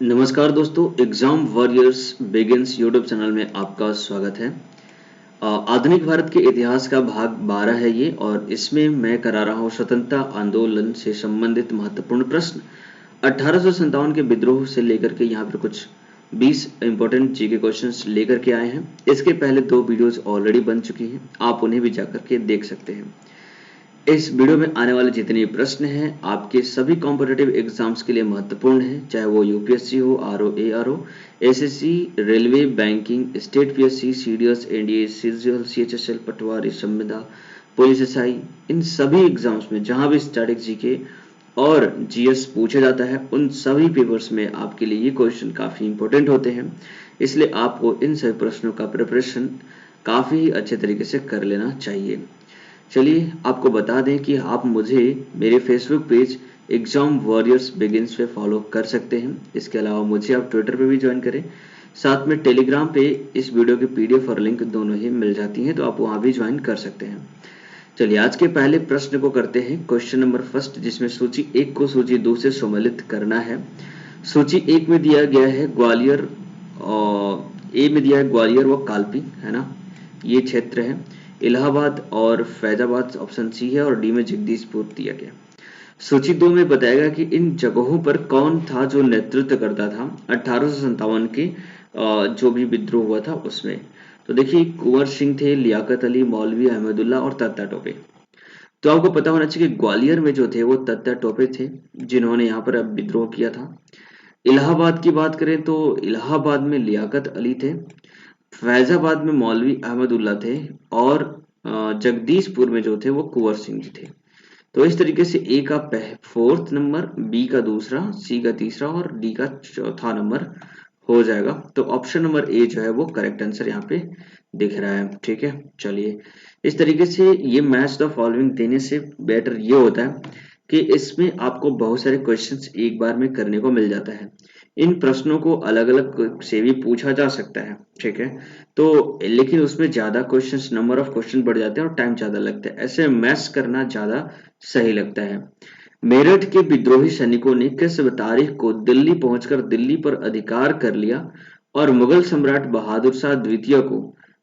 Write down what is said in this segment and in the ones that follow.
नमस्कार दोस्तों, exam warriors begins YouTube channel में आपका स्वागत है। आधुनिक भारत के इतिहास का भाग 12 है ये, और इसमें मैं करा रहा हूँ स्वतंत्रता आंदोलन से संबंधित महत्वपूर्ण प्रश्न। 1857 के विद्रोह से लेकर के यहाँ पर कुछ 20 इंपॉर्टेंट जीके क्वेश्चंस लेकर के आए हैं। इसके पहले 2 वीडियोस ऑलरेडी बन चुकी हैं, आप उन्हें भी जाकर के देख सकते हैं। इस वीडियो में आने वाले जितने प्रश्न हैं आपके सभी कॉम्पिटिटिव एग्जाम्स के लिए महत्वपूर्ण हैं, चाहे वो यूपीएससी हो, RO, ARO, SSC, railway, banking, state PSC, CDS, NDA, CGL, CHSL, पटवारी, संविदा, पुलिस एसआई, इन सभी एग्जाम्स में जहां भी स्टैटिक जीके और जीएस पूछा जाता है उन सभी पेपर्स में आपके लिए ये क्वेश्चन काफी इंपॉर्टेंट होते हैं। इसलिए आपको इन सभी प्रश्नों का प्रिपरेशन काफी अच्छे तरीके से कर लेना चाहिए। चलिए आपको बता दें कि आप मुझे मेरे Facebook page exam warriors begins पे फॉलो कर सकते हैं। इसके अलावा मुझे आप ट्विटर पे भी ज्वाइन करें, साथ में टेलीग्राम पे इस वीडियो की पीडीएफ और लिंक दोनों ही मिल जाती हैं, तो आप वहां भी ज्वाइन कर सकते हैं। चलिए आज के पहले प्रश्न को करते हैं। क्वेश्चन नंबर फर्स्ट, जिसमें सूची 1 को सूची 2 से सम्मिलित करना है। सूची 1 में दिया गया है ग्वालियर, और ए में दिया है ग्वालियर व कालपी, है ना, ये क्षेत्र है। इलाहाबाद और फैजाबाद ऑप्शन सी है, और डी में जगदीशपुर दिया गया। सूची 2 में बताएगा कि इन जगहों पर कौन था जो नेतृत्व करता था 1857 के जो भी विद्रोह हुआ था उसमें। तो देखिए, कुंवर सिंह थे, लियाकत अली, मौलवी अहमदुल्ला और तत्ता टोपे। तो आपको पता होना चाहिए कि ग्वालियर में जो थे वो तत्ता टोपे थे, जिन्होंने यहाँ पर अब विद्रोह किया था। इलाहाबाद की बात करें तो इलाहाबाद में लियाकत अली थे, फैजाबाद में मौलवी अहमदुल्ला थे, और जगदीशपुर में जो थे वो कुंवर सिंह जी थे। तो इस तरीके से ए का 4th नंबर, बी का दूसरा, सी का तीसरा और डी का चौथा नंबर हो जाएगा। तो ऑप्शन नंबर ए जो है वो करेक्ट आंसर यहाँ पे दिख रहा है। ठीक है, चलिए इस तरीके से ये मैच द फॉलोइंग देने से बेटर ये होता है कि इसमें आपको बहुत सारे क्वेश्चंस एक बार में करने को मिल जाता है। इन प्रश्नों को अलग अलग से भी पूछा जा सकता है, ठीक है, तो लेकिन उसमें ज्यादा क्वेश्चंस, नंबर ऑफ क्वेश्चन बढ़ जाते हैं और टाइम ज्यादा लगता है। ऐसे मैच करना ज्यादा सही लगता है। मेरठ के विद्रोही सैनिकों ने किस तारीख को दिल्ली पहुंचकर दिल्ली पर अधिकार कर लिया और मुगल सम्राट बहादुर शाह द्वितीय को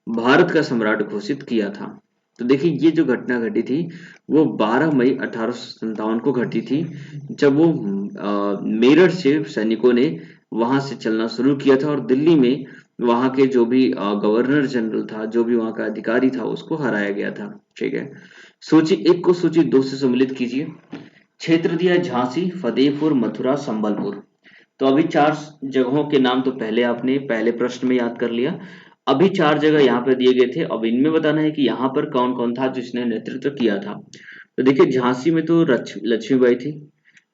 भारत का सम्राट घोषित किया था। तो देखिए, ये जो घटना घटी थी वो 12 मई 1857 को घटी थी, जब वो मेरठ से सैनिकों ने वहां से चलना शुरू किया था और दिल्ली में वहां के जो भी गवर्नर जनरल था, जो भी वहां का अधिकारी था, उसको हराया गया था। ठीक है, सूची 1 को सूची 2 से सम्मिलित कीजिए। क्षेत्र दिया झांसी, फतेहपुर, मथुरा, संबलपुर। तो अभी 4 जगहों के नाम तो पहले आपने पहले प्रश्न में याद कर लिया। अभी 4 जगह यहाँ पे दिए गए थे, अब इनमें बताना है कि यहाँ पर कौन कौन था जिसने नेतृत्व किया था। तो देखिए, झांसी में तो लक्ष्मीबाई थी,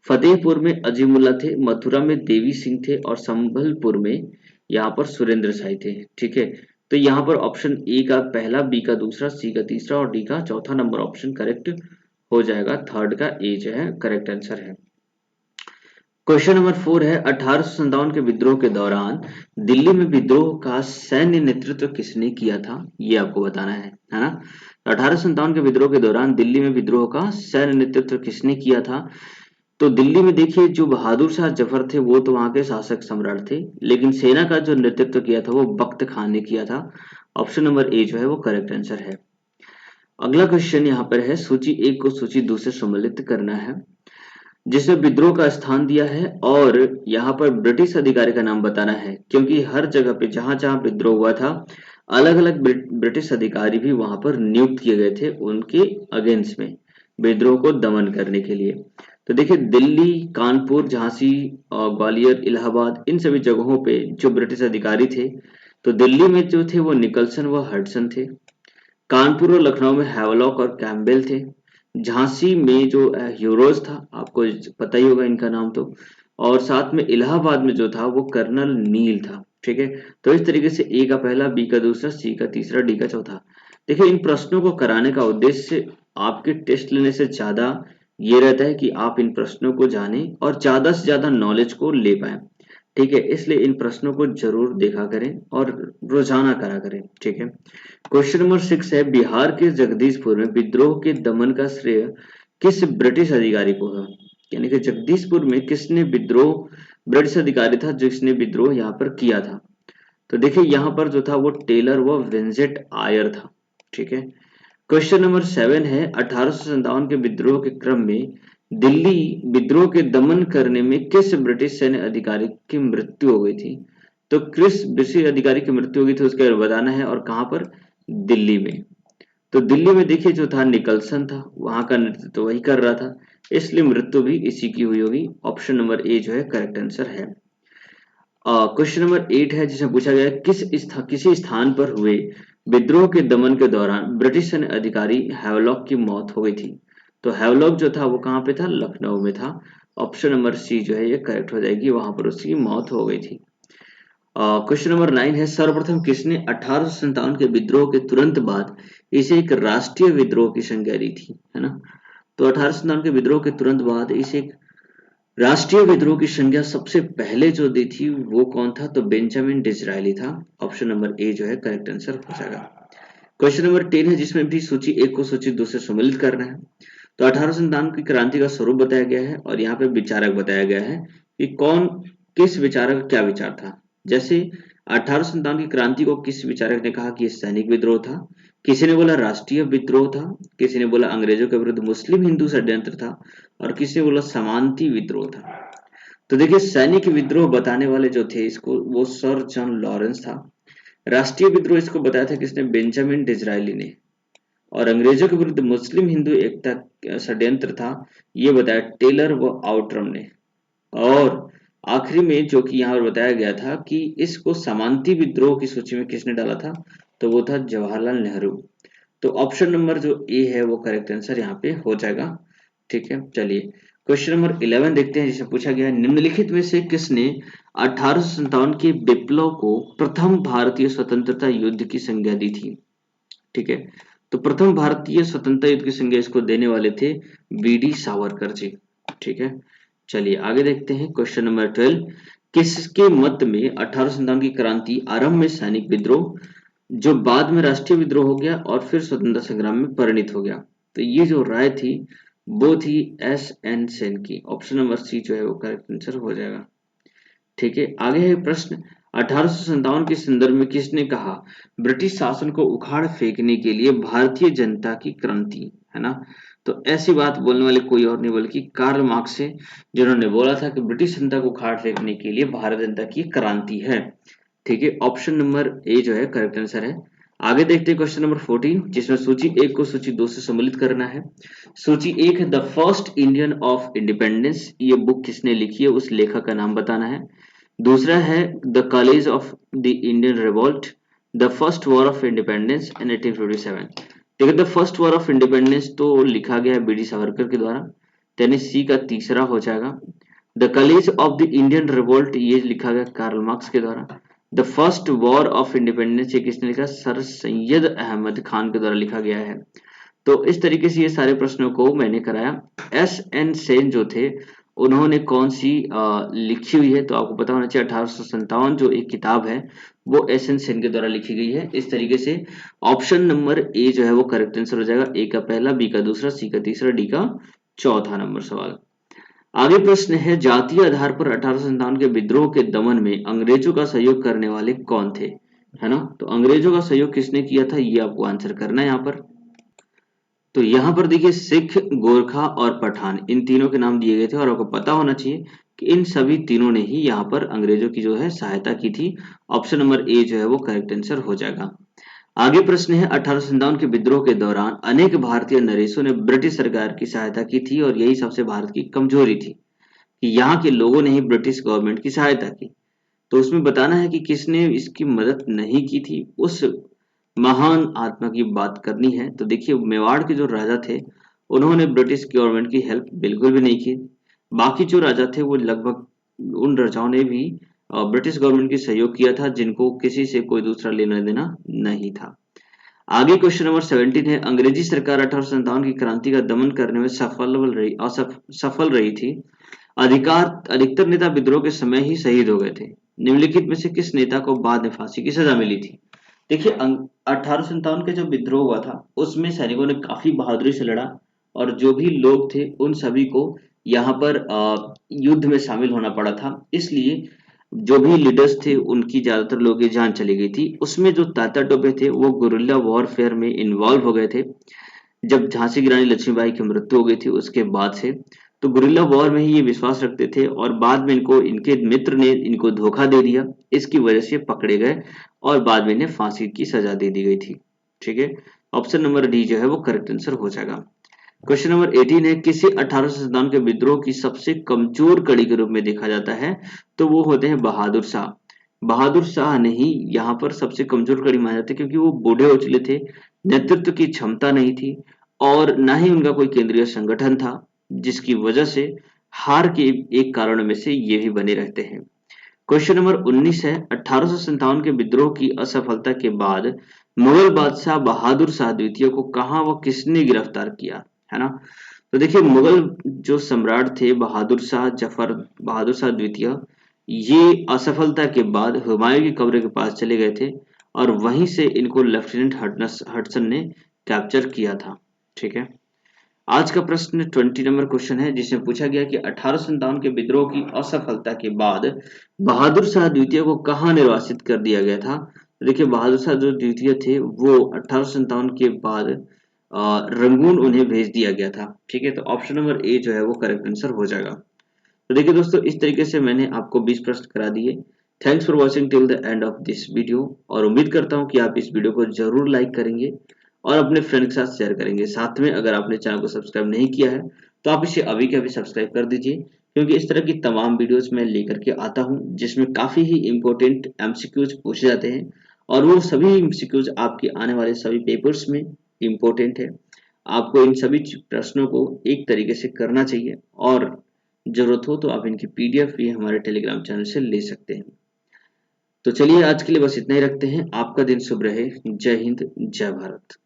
फतेहपुर में अजीमुल्ला थे, मथुरा में देवी सिंह थे, और संबलपुर में यहाँ पर सुरेंद्र शाही थे। ठीक है, तो यहाँ पर ऑप्शन ए का पहला, बी का दूसरा, सी का तीसरा और डी का चौथा नंबर ऑप्शन करेक्ट हो जाएगा। थर्ड का ए जो है करेक्ट आंसर है। क्वेश्चन नंबर 4 है, 1857 के विद्रोह के दौरान दिल्ली में विद्रोह का सैन्य नेतृत्व किसने किया था, ये आपको बताना है ना। 1857 के विद्रोह के दौरान दिल्ली में विद्रोह का सैन्य नेतृत्व किसने किया था। तो दिल्ली में देखिए, जो बहादुर शाह जफर थे वो तो वहां के शासक सम्राट थे, लेकिन सेना का जो नेतृत्व किया था वो बख्त खान ने किया था। ऑप्शन नंबर ए जो है वो करेक्ट आंसर है। अगला क्वेश्चन यहाँ पर है, सूची 1 को सूची 2 से सम्मिलित करना है, जिसमें विद्रोह का स्थान दिया है और यहाँ पर ब्रिटिश अधिकारी का नाम बताना है, क्योंकि हर जगह पे जहां जहां विद्रोह हुआ था अलग अलग ब्रिटिश अधिकारी भी वहां पर नियुक्त किए गए थे उनके अगेंस्ट में विद्रोह को दमन करने के लिए। तो देखिए, दिल्ली, कानपुर, झांसी और ग्वालियर, इलाहाबाद, इन सभी जगहों पे जो ब्रिटिश अधिकारी थे, तो दिल्ली में जो थे वो निकलसन व हडसन थे, कानपुर और लखनऊ में हैवलॉक और कैम्पबेल थे, झांसी में जो ह्यूरोज था, आपको पता ही होगा इनका नाम तो, और साथ में इलाहाबाद में जो था वो कर्नल नील था। ठीक है, तो इस तरीके से ए का पहला, बी का दूसरा, सी का तीसरा, डी का चौथा। देखिए, इन प्रश्नों को कराने का उद्देश्य आपके टेस्ट लेने से ज्यादा ये रहता है कि आप इन प्रश्नों को जानें और ज्यादा से ज्यादा नॉलेज को ले पाए। ठीक है, इसलिए इन प्रश्नों को जरूर देखा करें और रोजाना करा करें। ठीक है, क्वेश्चन नंबर 6 है, बिहार के जगदीशपुर में विद्रोह के दमन का श्रेय किस ब्रिटिश अधिकारी को है। यानी कि जगदीशपुर में किसने विद्रोह, ब्रिटिश अधिकारी था जिसने विद्रोह यहाँ पर किया था। तो देखिए यहाँ पर जो था वो टेलर व विंसेंट आयर था। ठीक है, क्वेश्चन नंबर 7 है 1857 के विद्रोह के क्रम में दिल्ली विद्रोह के दमन करने में किस ब्रिटिश सैन्य अधिकारी की मृत्यु हो गई थी। तो किस ब्रिटिश अधिकारी की मृत्यु हो गई थी उसके बारे में बताना है, और कहां पर, दिल्ली में। तो दिल्ली में देखिए जो था निकलसन था, वहां का नेतृत्व तो वही कर रहा था, इसलिए मृत्यु भी इसी की हुई होगी। ऑप्शन नंबर ए जो है करेक्ट आंसर है। क्वेश्चन नंबर 8 है जिसमें पूछा गया है किसी स्थान पर हुए विद्रोह के दमन के दौरान ब्रिटिश सैन्य अधिकारी हैवलॉक की मौत हो गई थी। तो हैवलॉक जो था वो कहाँ पे था, लखनऊ में था। ऑप्शन नंबर सी जो है ये करेक्ट हो जाएगी, वहां पर उसकी मौत हो गई थी। क्वेश्चन नंबर 9 है सर्वप्रथम किसने 1857 के विद्रोह के तुरंत बाद इसे एक राष्ट्रीय विद्रोह की संज्ञा दी थी, है ना। तो 1857 के विद्रोह के तुरंत बाद इसे एक राष्ट्रीय विद्रोह की संज्ञा सबसे पहले जो दी थी वो कौन था, तो बेंजामिन डिज़रायली था। ऑप्शन नंबर ए जो है करेक्ट आंसर हो जाएगा। क्वेश्चन नंबर 10 है जिसमें भी सूची एक को सूची दो से सम्मिलित करना है। तो 1857 की क्रांति का स्वरूप बताया गया है और यहाँ पे विचारक बताया गया है कि कौन, किस विचारक का क्या विचार था। जैसे 1857 की क्रांति को किस विचारक ने कहा कि ये सैनिक विद्रोह था, किसी ने बोला राष्ट्रीय विद्रोह था, किसी ने बोला अंग्रेजों के विरुद्ध मुस्लिम हिंदू षड्यंत्र था, और किसी ने बोला समांती विद्रोह था। तो देखिए सैनिक विद्रोह बताने वाले जो थे इसको वो सर जॉन लॉरेंस था। राष्ट्रीय विद्रोह इसको बताया था किसने, बेंजामिन डिज़रायली ने। और अंग्रेजों के विरुद्ध मुस्लिम हिंदू एकता षड्यंत्र था, ये बताया टेलर व आउटरम ने। और आखिरी में जो कि यहाँ पर बताया गया था कि इसको समांती विद्रोह की सूची में किसने डाला था, तो वो था जवाहरलाल नेहरू। तो ऑप्शन नंबर जो ए है वो करेक्ट आंसर यहाँ पे हो जाएगा। ठीक है, चलिए क्वेश्चन नंबर 11 देखते हैं जिसमें पूछा गया है निम्नलिखित में से किसने 1857 के विप्लव को प्रथम भारतीय स्वतंत्रता युद्ध की संज्ञा दी थी। ठीक है, तो प्रथम भारतीय स्वतंत्रता युद्ध की संज्ञा इसको देने वाले थे बीडी सावरकर जी। ठीक है, चलिए आगे देखते हैं क्वेश्चन नंबर 12 किसके मत में 1857 की क्रांति आरंभ में सैनिक विद्रोह जो बाद में राष्ट्रीय विद्रोह हो गया और फिर स्वतंत्रता संग्राम में परिणित हो गया। तो ये जो राय थी वो थी एस एन सेन की। ऑप्शन नंबर सी जो है वो करेक्ट आंसर हो जाएगा। ठीक है, आगे है प्रश्न 1857 के संदर्भ में किसने कहा ब्रिटिश शासन को उखाड़ फेंकने के लिए भारतीय जनता की क्रांति, है ना। तो ऐसी बात बोलने वाले कोई और नहीं बल्कि कार्ल मार्क्स है, जिन्होंने बोला था कि ब्रिटिश जनता को उखाड़ फेंकने के लिए भारत जनता की क्रांति है। ठीक है, ऑप्शन नंबर ए जो है करेक्ट आंसर है। आगे देखते हैं क्वेश्चन नंबर 14 जिसमें सूची एक को सूची दो से सम्मिलित करना है। सूची एक है the first Indian of independence, ये बुक किसने लिखी है उस लेखक का नाम बताना है। दूसरा है the college of the Indian revolt, the first war of independence in 1857। देखिए the first war of independence तो लिखा गया है बीडी सावरकर के द्वारा, यानी सी का तीसरा हो जाएगा। The college of the Indian revolt ये लिखा गया कार्ल मार्क्स के द्वारा। The first war of independence ये किसने लिखा, सर सैयद अहमद खान के द्वारा लिखा गया है। तो इस तरीके से ये सारे प्रश्नों को मैंने कराया। एस एन सेन जो थे उन्होंने कौन सी लिखी हुई है, तो आपको पता होना चाहिए 1857 जो एक किताब है वो एस एन सेन के द्वारा लिखी गई है। इस तरीके से ऑप्शन नंबर ए जो है वो करेक्ट आंसर हो जाएगा। ए का पहला, बी का दूसरा, सी का तीसरा, डी का चौथा नंबर सवाल। आगे प्रश्न है जातीय आधार पर 1857 के विद्रोह के दमन में अंग्रेजों का सहयोग करने वाले कौन थे, है ना। तो अंग्रेजों का सहयोग किसने किया था ये आपको आंसर करना है यहाँ पर। तो यहाँ पर देखिए सिख, गोरखा और पठान इन तीनों के नाम दिए गए थे और आपको पता होना चाहिए कि इन सभी तीनों ने ही यहाँ पर अंग्रेजों की जो है सहायता की थी। ऑप्शन नंबर ए जो है वो करेक्ट आंसर हो जाएगा। आगे प्रश्न है 1857 के विद्रोह के दौरान अनेक भारतीय नरेशों ने ब्रिटिश सरकार की सहायता की थी और यही सबसे भारत की कमजोरी थी कि यहाँ के लोगों ने ही ब्रिटिश गवर्नमेंट की सहायता की। तो उसमें बताना है कि किसने इसकी मदद नहीं की थी, उस महान आत्मा की बात करनी है। तो देखिए मेवाड़ के जो राजा थे उन्होंने ब्रिटिश गवर्नमेंट की हेल्प बिल्कुल भी नहीं की। बाकी जो राजा थे वो लगभग उन राजाओं ने भी ब्रिटिश गवर्नमेंट की सहयोग किया था जिनको किसी से कोई दूसरा लेना देना नहीं था। आगे क्वेश्चन नंबर 17 है अंग्रेजी सरकार 1857 की क्रांति का दमन करने में सफल रही थी। अधिकतर नेता विद्रोह के समय ही शहीद हो गए थे। निम्नलिखित में से किस नेता को बाद में फांसी की सजा मिली थी। देखिए 1857 का जो विद्रोह हुआ था उसमें सैनिकों ने काफी बहादुरी से लड़ा और जो भी लोग थे उन सभी को यहाँ पर युद्ध में शामिल होना पड़ा था, इसलिए जो भी लीडर्स थे उनकी ज्यादातर लोगों की जान चली गई थी। उसमें जो तात्या टोपे थे वो गुरिल्ला वॉरफेयर में इन्वॉल्व हो गए थे। जब झांसी की रानी लक्ष्मीबाई की मृत्यु हो गई थी उसके बाद से, तो गुरिल्ला वॉर में ही ये विश्वास रखते थे और बाद में इनको इनके मित्र ने इनको धोखा दे दिया, इसकी वजह से पकड़े गए और बाद में इन्हें फांसी की सजा दे दी गई थी। ठीक है, ऑप्शन नंबर डी जो है वो करेक्ट आंसर हो जाएगा। क्वेश्चन नंबर 18 है, किसे 1857 के विद्रोह की सबसे कमजोर कड़ी के रूप में देखा जाता है? तो वो होते हैं बहादुर शाह। बहादुर शाह ने ही यहाँ पर सबसे कमजोर कड़ी माने जाते हैं, क्योंकि वो बूढ़े हो चुके थे, नेतृत्व की क्षमता नहीं थी और ना ही उनका कोई केंद्रीय संगठन था, जिसकी वजह से हार के एक कारण में से ये भी बने रहते हैं। क्वेश्चन नंबर 19 है, 1857 के विद्रोह की असफलता के बाद मुगल बादशाह बहादुर शाह द्वितीय को कहां व किसने गिरफ्तार किया, है ना? तो देखिए, मुगल जो सम्राट थे बहादुर शाह जफर बहादुर शाह द्वितीय, ये असफलता के बाद हुमायूं की कब्र के पास चले गए थे और वहीं से इनको लेफ्टिनेंट हडसन ने कैप्चर किया था। ठीक है, आज का प्रश्न 20 नंबर क्वेश्चन है, जिसमें पूछा गया कि 1857 के विद्रोह की असफलता के बाद बहादुर शाह द्वितीय को कहाँ निर्वासित कर दिया गया था? तो देखिए, बहादुर शाह जो द्वितीय थे वो 1857 के बाद रंगून उन्हें भेज दिया गया था। ठीक है, तो ऑप्शन नंबर ए जो है वो करेक्ट आंसर हो जाएगा। तो देखिए दोस्तों, इस तरीके से मैंने आपको 20 प्रश्न करा दिए। Thanks for watching till the end of this video, और उम्मीद करता हूँ कि आप इस वीडियो को जरूर लाइक करेंगे और अपने फ्रेंड के साथ शेयर करेंगे। साथ में अगर आपने चैनल को सब्सक्राइब नहीं किया है तो आप इसे अभी के अभी सब्सक्राइब कर दीजिए, क्योंकि इस तरह की तमाम वीडियोस मैं लेकर के आता हूँ जिसमें काफी ही इम्पोर्टेंट एमसीक्यूज पूछे जाते हैं और वो सभी एमसीक्यूज आपके आने वाले सभी पेपर्स में इम्पोर्टेंट है। आपको इन सभी प्रश्नों को एक तरीके से करना चाहिए और जरूरत हो तो आप इनकी पीडीएफ भी हमारे टेलीग्राम चैनल से ले सकते हैं। तो चलिए, आज के लिए बस इतना ही रखते हैं। आपका दिन शुभ रहे। जय हिंद, जय भारत।